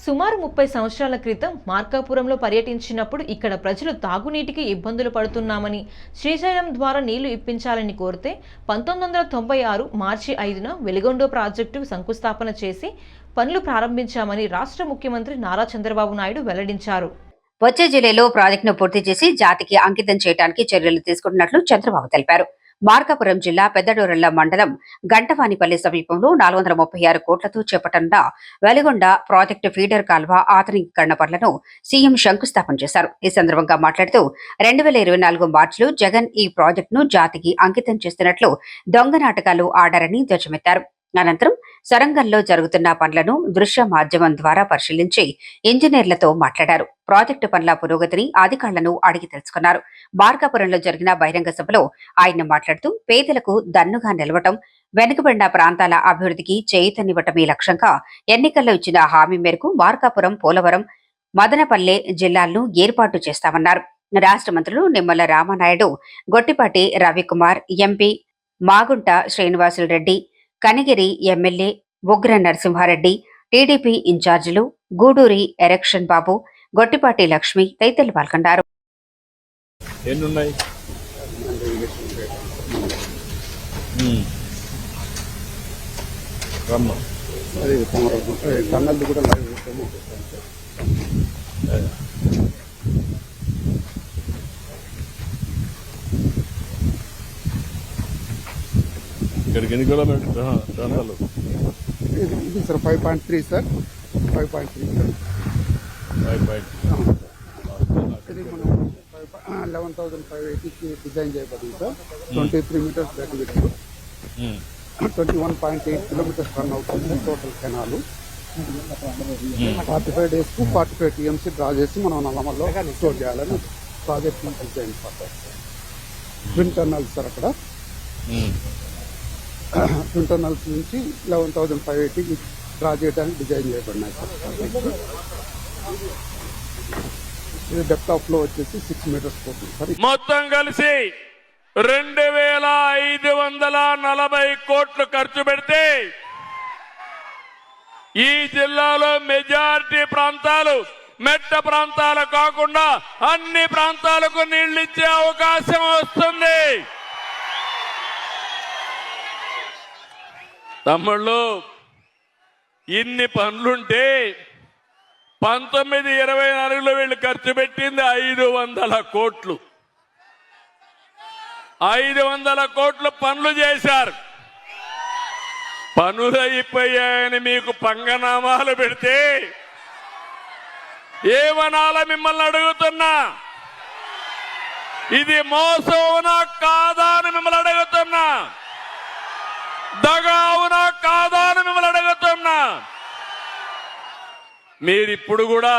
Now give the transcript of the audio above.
సుమారు 30 సంవత్సరాల క్రితం మార్కాపురంలో పర్యటించినప్పుడు ఇక్కడ ప్రజలు తాగునీటికి ఇబ్బందులు పడుతున్నామని, శ్రీశైలం ద్వారా నీళ్లు ఇప్పించాలని కోరితే 1996 మార్చి 5న వెలిగొండ ప్రాజెక్టు శంకుస్థాపన చేసి పనులు ప్రారంభించామని రాష్ట్ర ముఖ్యమంత్రి నారా చంద్రబాబు నాయుడు వెల్లడించారు. వచ్చే జిల్లాలో ప్రాజెక్టును పూర్తి చేసి జాతికి అంకితం చేయడానికి చర్యలు తీసుకుంటున్నట్లు చంద్రబాబు తెలిపారు. మార్కాపురం జిల్లా పెద్దడోరళ్ల మండలం గంటవానిపల్లి సమీపంలో 436 కోట్లతో చేపట్టనున్న వెలిగొండ ప్రాజెక్టు ఫీడర్ కాల్వ ఆధునీకరణ పనులను సీఎం శంకుస్థాపన చేశారు. ఈ సందర్భంగా మాట్లాడుతూ 2024 మార్చిలో జగన్ ఈ ప్రాజెక్టును జాతికి అంకితం చేస్తున్నట్లు దొంగ నాటకాలు ఆడారని ధ్వజమెత్తారు. అనంతరం సొరంగంలో జరుగుతున్న పనులను దృశ్య మాధ్యమం ద్వారా పరిశీలించి ఇంజనీర్లతో మాట్లాడారు. ప్రాజెక్టు పనుల పురోగతిని అధికారులను అడిగి తెలుసుకున్నారు. మార్కాపురంలో జరిగిన బహిరంగ సభలో ఆయన మాట్లాడుతూ పేదలకు దన్నుగా నిలవటం, వెనుకబడిన ప్రాంతాల అభివృద్ధికి చేయూతనివ్వటమే లక్ష్యంగా ఎన్నికల్లో ఇచ్చిన హామీ మేరకు మార్కాపురం, పోలవరం, మదనపల్లె జిల్లాలను ఏర్పాటు చేస్తామన్నారు. రాష్ట్ర మంత్రులు నిమ్మల రామానాయుడు, గొట్టిపాటి రవికుమార్, ఎంపీ మాగుంట శ్రీనివాసులు రెడ్డి, కనిగిరి ఎమ్మెల్యే ఉగ్ర నరసింహారెడ్డి, టీడీపీ ఇన్ఛార్జీలు గూడూరి ఎరక్షన్ బాబు, గొట్టిపాటి లక్ష్మి తదితరులు పాల్గొన్నారు. ఇక్కడికి ఎన్ని కిలోమీటర్స్ ఇది సార్ 5.3 సార్ 5.3 ఇది మనం 11,580కి డిజైన్ చేయబడింది sir. 23 metres back width, 21.8 kilometres run అవుతుంది టోటల్ కెనాలు. 45 డేస్కు 45 టీఎంసీ డ్రా చేసి మనం నల్లమల్లో స్టోర్ చేయాలని ప్రాజెక్ట్ డిజైన్ పడతారు. ట్విన్ టర్నల్స్ సార్ అక్కడ ట్విన్ టర్నల్స్ నుంచి 11,580కి డ్రా చేయడానికి డిజైన్ చేయబడినాయి సార్. ఇది డెప్త్ ఆఫ్ ఫ్లో వచ్చేసి 6 మీటర్స్ పోతుంది సార్. మొత్తం కలిసి 2,540 కోట్లు ఖర్చు పెడితే ఈ జిల్లాలో మెజారిటీ ప్రాంతాలు మెట్ట ప్రాంతాలు కాకుండా అన్ని ప్రాంతాలకు నీళ్లిచ్చే అవకాశం వస్తుంది. తమ్ముళ్ళు, ఇన్ని పనులుంటే 1924లో వీళ్ళు ఖర్చు పెట్టింది 500 కోట్లు. 500 కోట్లు పనులు చేశారు. పనులు అయిపోయాయని మీకు పంగనామాలు పెడితే ఏమనాల మిమ్మల్ని అడుగుతున్నా? ఇది మోసవునా కాదా అని మిమ్మల్ని అడుగుతున్నా? దగా అవునా కాదా అని మిమ్మల్ని అడుగుతున్నా? మీరిప్పుడు కూడా